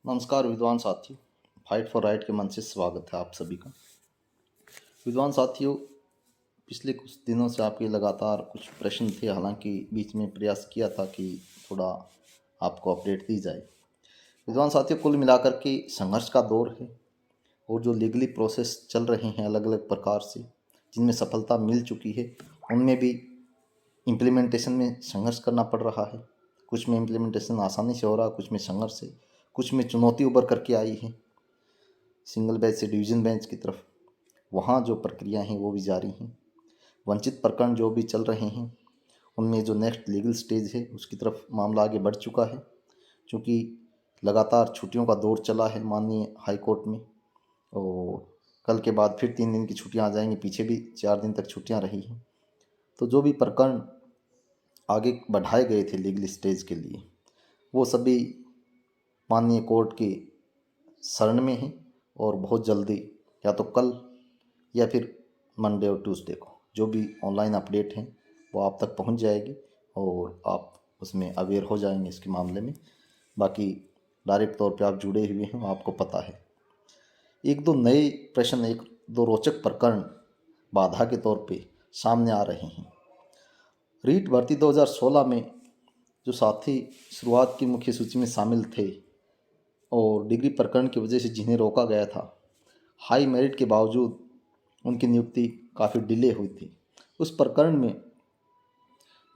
नमस्कार विद्वान साथियों। फाइट फॉर राइट के मन से स्वागत है आप सभी का। विद्वान साथियों, पिछले कुछ दिनों से आपके लगातार कुछ प्रश्न थे, हालांकि बीच में प्रयास किया था कि थोड़ा आपको अपडेट दी जाए। विद्वान साथियों, कुल मिलाकर के संघर्ष का दौर है और जो लीगली प्रोसेस चल रहे हैं अलग अलग प्रकार से, जिनमें सफलता मिल चुकी है, उनमें भी इम्प्लीमेंटेशन में संघर्ष करना पड़ रहा है। कुछ में इम्प्लीमेंटेशन आसानी से हो रहा है, कुछ में संघर्ष है, कुछ में चुनौती उभर करके आई है सिंगल बेंच से डिवीज़न बेंच की तरफ। वहाँ जो प्रक्रिया हैं वो भी जारी हैं। वंचित प्रकरण जो भी चल रहे हैं उनमें जो नेक्स्ट लीगल स्टेज है उसकी तरफ मामला आगे बढ़ चुका है, क्योंकि लगातार छुट्टियों का दौर चला है माननीय हाई कोर्ट में। और कल के बाद फिर 3 दिन की छुट्टियां आ जाएंगी, पीछे भी 4 दिन तक छुट्टियां रही हैं। तो जो भी प्रकरण आगे बढ़ाए गए थे लीगल स्टेज के लिए, वो सभी माननीय कोर्ट के शरण में हैं और बहुत जल्दी, या तो कल या फिर मंडे और ट्यूसडे को, जो भी ऑनलाइन अपडेट हैं वो आप तक पहुंच जाएगी और आप उसमें अवेयर हो जाएंगे इसके मामले में। बाकी डायरेक्ट तौर पे आप जुड़े हुए हैं, आपको पता है। एक दो नए प्रश्न, एक दो रोचक प्रकरण बाधा के तौर पे सामने आ रहे हैं। रीट भर्ती 2016 में जो साथी शुरुआत की मुख्य सूची में शामिल थे और डिग्री प्रकरण की वजह से जिन्हें रोका गया था, हाई मेरिट के बावजूद उनकी नियुक्ति काफ़ी डिले हुई थी। उस प्रकरण में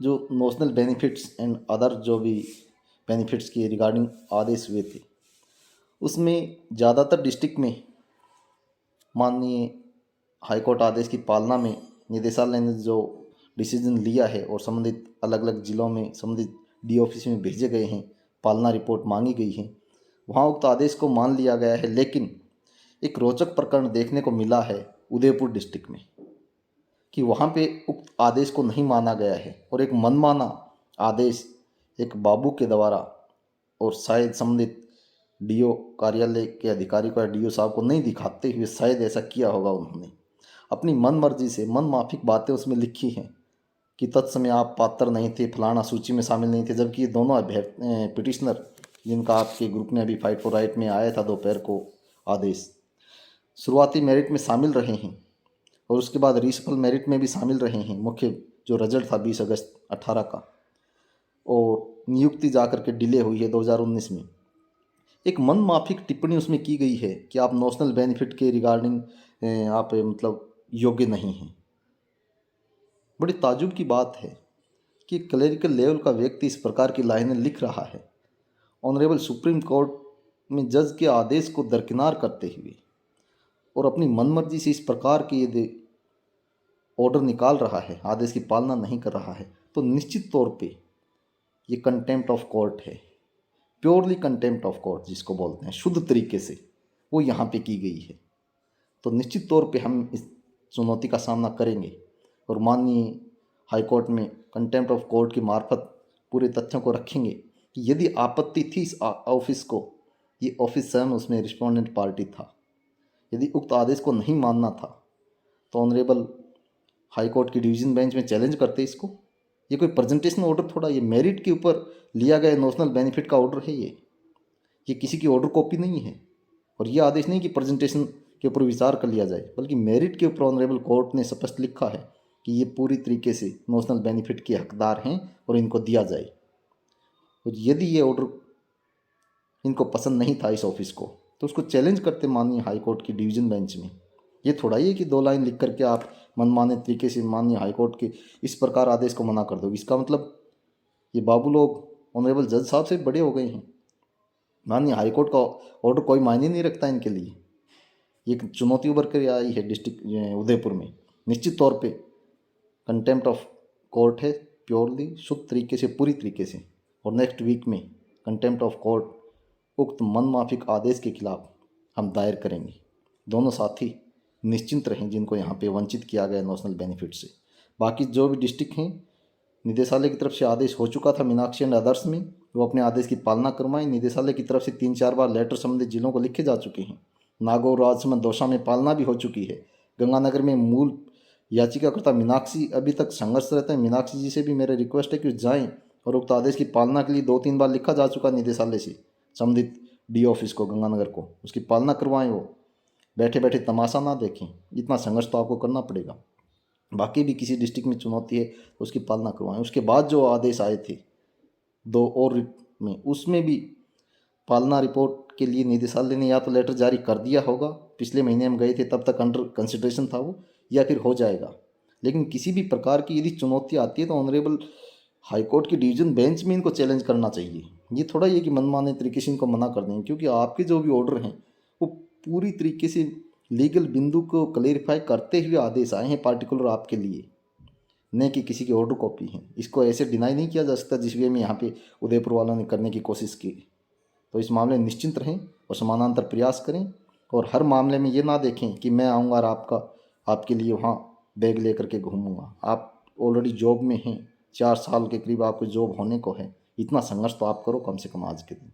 जो नोशनल बेनिफिट्स एंड अदर जो भी बेनिफिट्स के रिगार्डिंग आदेश हुए थे, उसमें ज़्यादातर डिस्ट्रिक्ट में माननीय हाईकोर्ट आदेश की पालना में निदेशालय ने जो डिसीजन लिया है और संबंधित अलग अलग जिलों में संबंधित डी ऑफिस में भेजे गए हैं, पालना रिपोर्ट मांगी गई है, वहाँ उक्त आदेश को मान लिया गया है। लेकिन एक रोचक प्रकरण देखने को मिला है उदयपुर डिस्ट्रिक्ट में कि वहाँ पे उक्त आदेश को नहीं माना गया है और एक मनमाना आदेश एक बाबू के द्वारा, और शायद संबंधित डीओ कार्यालय के अधिकारी को या डीओ साहब को नहीं दिखाते हुए शायद ऐसा किया होगा। उन्होंने अपनी मन मर्जी से मन माफिक बातें उसमें लिखी हैं कि तत्समय आप पात्र नहीं थे, फलाना सूची में शामिल नहीं थे, जबकि ये दोनों पिटिशनर जिनका आपके ग्रुप में अभी फाइट फॉर राइट में आया था दोपहर को आदेश, शुरुआती मेरिट में शामिल रहे हैं और उसके बाद रीसफल मेरिट में भी शामिल रहे हैं। मुख्य जो रिजल्ट था 20 अगस्त 18 का, और नियुक्ति जाकर के डिले हुई है 2019 में। एक मन माफिक टिप्पणी उसमें की गई है कि आप नेशनल बेनिफिट के रिगार्डिंग आप मतलब योग्य नहीं हैं। बड़ी ताजुब की बात है कि क्लरिकल लेवल का व्यक्ति इस प्रकार की लाइनें लिख रहा है ऑनरेबल सुप्रीम कोर्ट में जज के आदेश को दरकिनार करते हुए, और अपनी मनमर्जी से इस प्रकार की यदि ऑर्डर निकाल रहा है, आदेश की पालना नहीं कर रहा है, तो निश्चित तौर पे ये कंटेम्प्ट ऑफ कोर्ट है। प्योरली कंटेम्प्ट ऑफ कोर्ट जिसको बोलते हैं, शुद्ध तरीके से वो यहाँ पे की गई है। तो निश्चित तौर पे हम इस चुनौती का सामना करेंगे और माननीय हाईकोर्ट में कंटेम्प्ट ऑफ कोर्ट की मार्फत पूरे तथ्यों को रखेंगे कि यदि आपत्ति थी इस ऑफिस को, ये ऑफिस स्वयं उसमें रिस्पोंडेंट पार्टी था, यदि उक्त आदेश को नहीं मानना था तो ऑनरेबल हाईकोर्ट की डिवीज़न बेंच में चैलेंज करते इसको। ये कोई प्रेजेंटेशन ऑर्डर थोड़ा, ये मेरिट के ऊपर लिया गया नेशनल बेनिफिट का ऑर्डर है। ये किसी की ऑर्डर कॉपी नहीं है और ये आदेश नहीं कि प्रेजेंटेशन के ऊपर विचार कर लिया जाए, बल्कि मेरिट के ऊपर ऑनरेबल कोर्ट ने स्पष्ट लिखा है कि ये पूरी तरीके से नेशनल बेनिफिट के हकदार हैं और इनको दिया जाए। और यदि ये ऑर्डर इनको पसंद नहीं था इस ऑफिस को, तो उसको चैलेंज करते माननीय हाईकोर्ट की डिवीज़न बेंच में। ये थोड़ा ही है कि 2 लाइन लिख करके आप मनमाने तरीके से माननीय हाईकोर्ट के इस प्रकार आदेश को मना कर दो। इसका मतलब ये बाबू लोग ऑनरेबल जज साहब से बड़े हो गए हैं। माननीय हाईकोर्ट का ऑर्डर कोई मायने नहीं रखता इनके लिए। ये चुनौती उभर कर आई है डिस्ट्रिक्ट उदयपुर में। निश्चित तौर पे कंटेम्प्ट ऑफ कोर्ट है, प्योरली शुद्ध तरीके से, पूरी तरीके से। और नेक्स्ट वीक में कंटेम्प्ट ऑफ कोर्ट उक्त मनमाफिक आदेश के खिलाफ हम दायर करेंगे। दोनों साथी निश्चिंत रहें जिनको यहाँ पे वंचित किया गया नेशनल बेनिफिट से। बाकी जो भी डिस्ट्रिक्ट हैं, निदेशालय की तरफ से आदेश हो चुका था मीनाक्षी एंड अदर्स में, वो अपने आदेश की पालना करवाएं। निदेशालय की तरफ से 3-4 बार लेटर संबंधित जिलों को लिखे जा चुके हैं। नागौर, राजसमंद, दौसा में पालना भी हो चुकी है। गंगानगर में मूल याचिकाकर्ता मीनाक्षी अभी तक संघर्ष रहते हैं। मीनाक्षी जी से भी मेरा रिक्वेस्ट है कि जाएँ, और उक्त आदेश की पालना के लिए 2-3 बार लिखा जा चुका निदेशालय से संबंधित डी ऑफिस को, गंगानगर को, उसकी पालना करवाएं। वो बैठे बैठे तमाशा ना देखें, इतना संघर्ष तो आपको करना पड़ेगा। बाकी भी किसी डिस्ट्रिक्ट में चुनौती है तो उसकी पालना करवाएं। उसके बाद जो आदेश आए थे 2 और रिट में, उसमें भी पालना रिपोर्ट के लिए निदेशालय ने या तो लेटर जारी कर दिया होगा, पिछले महीने हम गए थे तब तक अंडर कंसिडरेशन था वो, या फिर हो जाएगा। लेकिन किसी भी प्रकार की यदि चुनौती आती है तो ऑनरेबल हाईकोर्ट की डिवीजन बेंच में इनको चैलेंज करना चाहिए। ये थोड़ा ये कि मनमाने तरीके से इनको मना कर देंगे, क्योंकि आपके जो भी ऑर्डर हैं वो पूरी तरीके से लीगल बिंदु को क्लेरिफाई करते हुए आदेश आए हैं पार्टिकुलर आपके लिए, न कि किसी की ऑर्डर कॉपी है। इसको ऐसे डिनाई नहीं किया जा सकता जिस वे में यहाँ पे उदयपुर वालों ने करने की कोशिश की। तो इस मामले में निश्चिंत रहें और समानांतर प्रयास करें, और हर मामले में ये ना देखें कि मैं आऊँगा और आपके लिए वहाँ बैग लेकर के घूमूंगा। आप ऑलरेडी जॉब में हैं, 4 साल के करीब आपको जॉब होने को है, इतना संघर्ष तो आप करो कम से कम आज के दिन।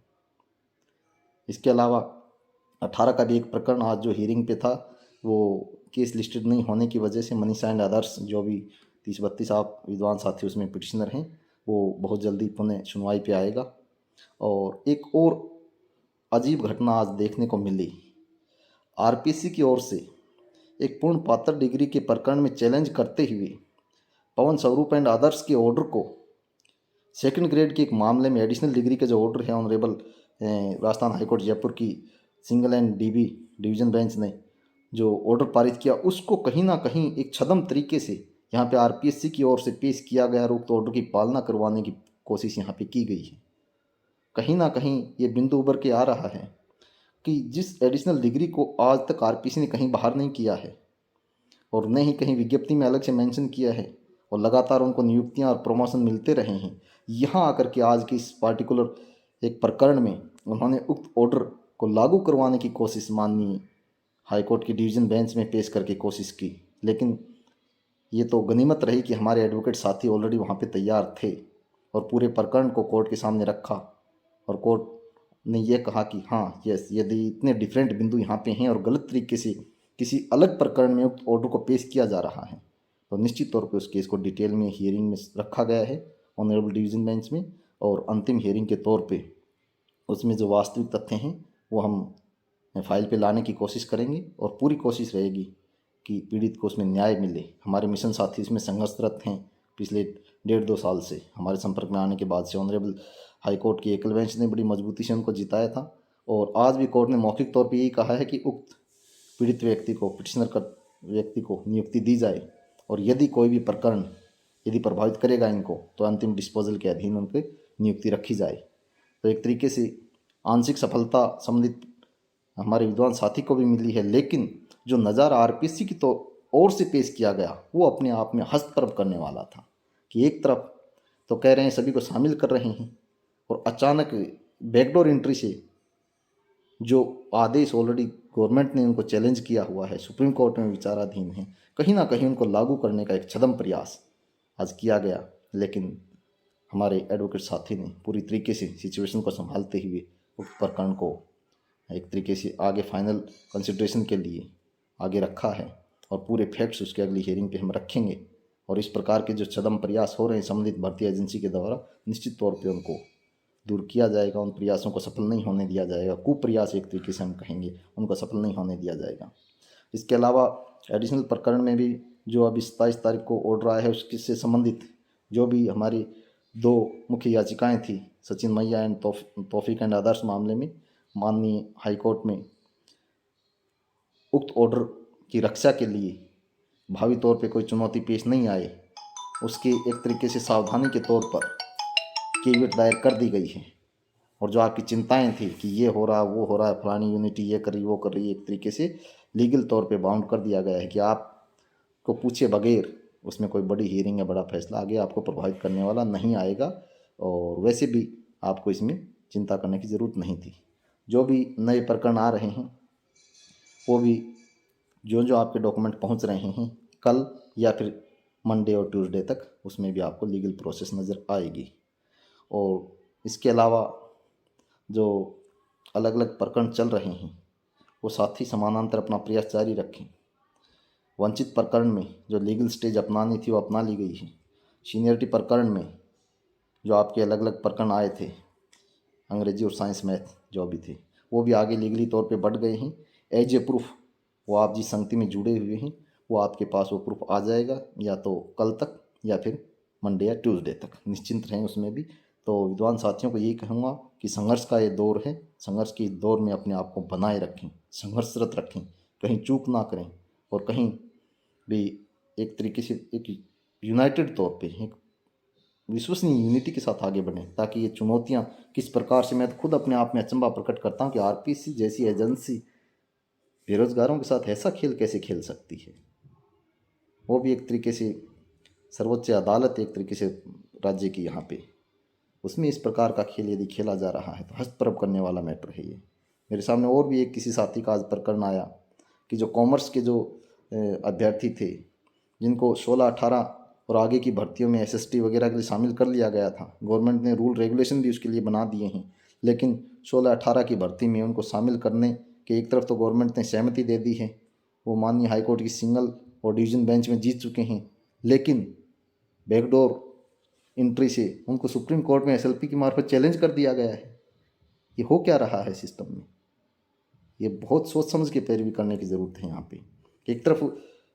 इसके अलावा 18 का भी एक प्रकरण आज जो हियरिंग पे था, वो केस लिस्टेड नहीं होने की वजह से मनीषा एंड अदर्स जो भी 30-32 आप विद्वान साथी उसमें पिटिशनर हैं, वो बहुत जल्दी पुनः सुनवाई पे आएगा। और एक और अजीब घटना आज देखने को मिली। आरपीसी की ओर से एक पूर्ण पात्र डिग्री के प्रकरण में चैलेंज करते हुए पवन स्वरूप एंड अदर्स के ऑर्डर को सेकंड ग्रेड के एक मामले में एडिशनल डिग्री का जो ऑर्डर है ऑनरेबल राजस्थान हाईकोर्ट जयपुर की single and dB division bench ने जो ऑर्डर पारित किया, उसको कहीं ना कहीं एक छदम तरीके से यहाँ पे आरपीएससी की ओर से पेश किया गया और उक्त ऑर्डर की पालना करवाने की कोशिश यहाँ पे की गई है। कहीं ना कहीं ये बिंदु उभर के आ रहा है कि जिस एडिशनल डिग्री को आज तक आरपीसी ने कहीं बाहर नहीं किया है और न ही कहीं विज्ञप्ति में अलग से मेंशन किया है, और लगातार उनको नियुक्तियां और प्रमोशन मिलते रहे हैं, यहाँ आकर के आज के इस पार्टिकुलर एक प्रकरण में उन्होंने उक्त ऑर्डर को लागू करवाने की कोशिश माननीय हाईकोर्ट की डिवीज़न बेंच में पेश करके कोशिश की। लेकिन ये तो गनीमत रही कि हमारे एडवोकेट साथी ऑलरेडी वहाँ पे तैयार थे और पूरे प्रकरण को कोर्ट के सामने रखा, और कोर्ट ने यह कहा कि हाँ यस, यदि इतने डिफरेंट बिंदु यहाँ पे हैं और गलत तरीके से किसी अलग प्रकरण में उक्त ऑर्डर को पेश किया जा रहा है, तो निश्चित तौर पे उस केस को डिटेल में हियरिंग में रखा गया है ऑनरेबल डिवीज़न बेंच में, और अंतिम हियरिंग के तौर पे उसमें जो वास्तविक तथ्य हैं वो हम फाइल पे लाने की कोशिश करेंगे, और पूरी कोशिश रहेगी कि पीड़ित को उसमें न्याय मिले। हमारे मिशन साथी इसमें संघर्षरत हैं पिछले 1.5-2 साल से। हमारे संपर्क में आने के बाद से ऑनरेबल हाईकोर्ट की एकल बेंच ने बड़ी मजबूती से उनको जिताया था, और आज भी कोर्ट ने मौखिक तौर पर यही कहा है कि उक्त पीड़ित व्यक्ति को, पिटिशनर का व्यक्ति को नियुक्ति दी जाए, और यदि कोई भी प्रकरण यदि प्रभावित करेगा इनको तो अंतिम डिस्पोजल के अधीन उनकी नियुक्ति रखी जाए। तो एक तरीके से आंशिक सफलता सम्मिलित हमारे विद्वान साथी को भी मिली है, लेकिन जो नज़ारा आरपीसी की तो ओर से पेश किया गया वो अपने आप में हस्तप्रभ करने वाला था कि एक तरफ तो कह रहे हैं सभी को शामिल कर रहे हैं, और अचानक बैकडोर एंट्री से जो आदेश ऑलरेडी गवर्नमेंट ने उनको चैलेंज किया हुआ है, सुप्रीम कोर्ट में विचाराधीन है, कहीं ना कहीं उनको लागू करने का एक छदम प्रयास आज किया गया। लेकिन हमारे एडवोकेट साथी ने पूरी तरीके से सिचुएशन को संभालते हुए उक्त प्रकरण को एक तरीके से आगे फाइनल कंसिडरेशन के लिए आगे रखा है, और पूरे फैक्ट्स उसके अगली हियरिंग पे हम रखेंगे। और इस प्रकार के जो छदम प्रयास हो रहे हैं संबंधित भर्ती एजेंसी के द्वारा, निश्चित तौर पे उनको दूर किया जाएगा, उन प्रयासों को सफल नहीं होने दिया जाएगा। कुप्रयास एक तरीके से हम कहेंगे, उनको सफल नहीं होने दिया जाएगा। इसके अलावा एडिशनल प्रकरण में भी जो अभी 27 तारीख को ऑर्डर आया है उससे संबंधित जो भी हमारी 2 मुख्य याचिकाएं थी, सचिन मैया एंड तौफीक एंड अदर्स मामले में, माननीय हाईकोर्ट में उक्त ऑर्डर की रक्षा के लिए भावी तौर पे कोई चुनौती पेश नहीं आए, उसकी एक तरीके से सावधानी के तौर पर केवियट दायर कर दी गई है। और जो आपकी चिंताएं थी कि ये हो रहा वो हो रहा है, फलानी यूनिटी ये कर रही वो कर रही, एक तरीके से लीगल तौर पे बाउंड कर दिया गया है कि आपको पूछे बगैर उसमें कोई बड़ी हियरिंग या बड़ा फैसला आगे आपको प्रभावित करने वाला नहीं आएगा, और वैसे भी आपको इसमें चिंता करने की ज़रूरत नहीं थी। जो भी नए प्रकरण आ रहे हैं वो भी जो आपके डॉक्यूमेंट पहुंच रहे हैं कल या फिर मंडे और ट्यूसडे तक, उसमें भी आपको लीगल प्रोसेस नज़र आएगी। और इसके अलावा जो अलग अलग प्रकरण चल रहे हैं वो साथी समानांतर अपना प्रयास जारी रखें। वंचित प्रकरण में जो लीगल स्टेज अपनानी थी वो अपना ली गई है। सीनियरिटी प्रकरण में जो आपके अलग अलग प्रकरण आए थे, अंग्रेजी और साइंस मैथ जो भी थे, वो भी आगे लीगली तौर पे बढ़ गए हैं। एज ए प्रूफ वो आप जिस संगति में जुड़े हुए हैं वो आपके पास वो प्रूफ आ जाएगा, या तो कल तक या फिर मंडे या ट्यूसडे तक, निश्चिंत रहें उसमें भी। तो विद्वान साथियों को यही कहूँगा कि संघर्ष का ये दौर है, संघर्ष के दौर में अपने आप को बनाए रखें, संघर्षरत रखें, कहीं चूक ना करें और कहीं भी एक तरीके से एक यूनाइटेड तौर पे एक विश्वसनीय यूनिटी के साथ आगे बढ़ें, ताकि ये चुनौतियां किस प्रकार से, मैं तो खुद अपने आप में अचंभा प्रकट करता हूँ कि आरपीसी जैसी एजेंसी बेरोजगारों के साथ ऐसा खेल कैसे खेल सकती है। वो भी एक तरीके से सर्वोच्च अदालत एक तरीके से राज्य की यहाँ पे, उसमें इस प्रकार का खेल यदि खेला जा रहा है तो हस्तप्रभ करने वाला मैटर है ये। मेरे सामने और भी एक किसी साथी का आज प्रकरण आया कि जो कॉमर्स के जो अभ्यर्थी थे जिनको 16-18 और आगे की भर्तियों में एसएसटी वगैरह के लिए शामिल कर लिया गया था, गवर्नमेंट ने रूल रेगुलेशन भी उसके लिए बना दिए हैं, लेकिन 16-18 की भर्ती में उनको शामिल करने के एक तरफ तो गवर्नमेंट ने सहमति दे दी है, वो माननीय हाईकोर्ट की सिंगल और डिवीज़न बेंच में जीत चुके हैं, लेकिन बैकडोर एंट्री से उनको सुप्रीम कोर्ट में एसएलपी की मार्फत चैलेंज कर दिया गया है। ये हो क्या रहा है सिस्टम में? ये बहुत सोच समझ के पैरवी करने की ज़रूरत है। यहाँ पे एक तरफ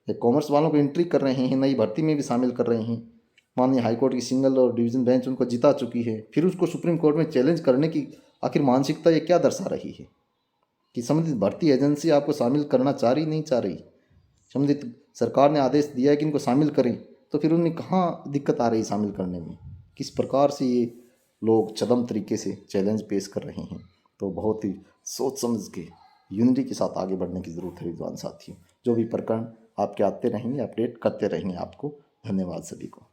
कॉमर्स वालों को एंट्री कर रहे हैं, नई भर्ती में भी शामिल कर रहे हैं, माननीय हाईकोर्ट की सिंगल और डिवीज़न बेंच उनको जिता चुकी है, फिर उसको सुप्रीम कोर्ट में चैलेंज करने की आखिर मानसिकता ये क्या दर्शा रही है कि संबंधित भर्ती एजेंसी आपको शामिल करना चाह रही नहीं चाह रही? संबंधित सरकार ने आदेश दिया है कि इनको शामिल करें, तो फिर उन्हें कहाँ दिक्कत आ रही शामिल करने में? किस प्रकार से ये लोग चरम तरीके से चैलेंज पेश कर रहे हैं। तो बहुत ही सोच समझ के यूनिटी के साथ आगे बढ़ने की ज़रूरत है विद्वान साथियों। जो भी प्रकरण आपके आते रहेंगे अपडेट करते रहेंगे आपको। धन्यवाद सभी को।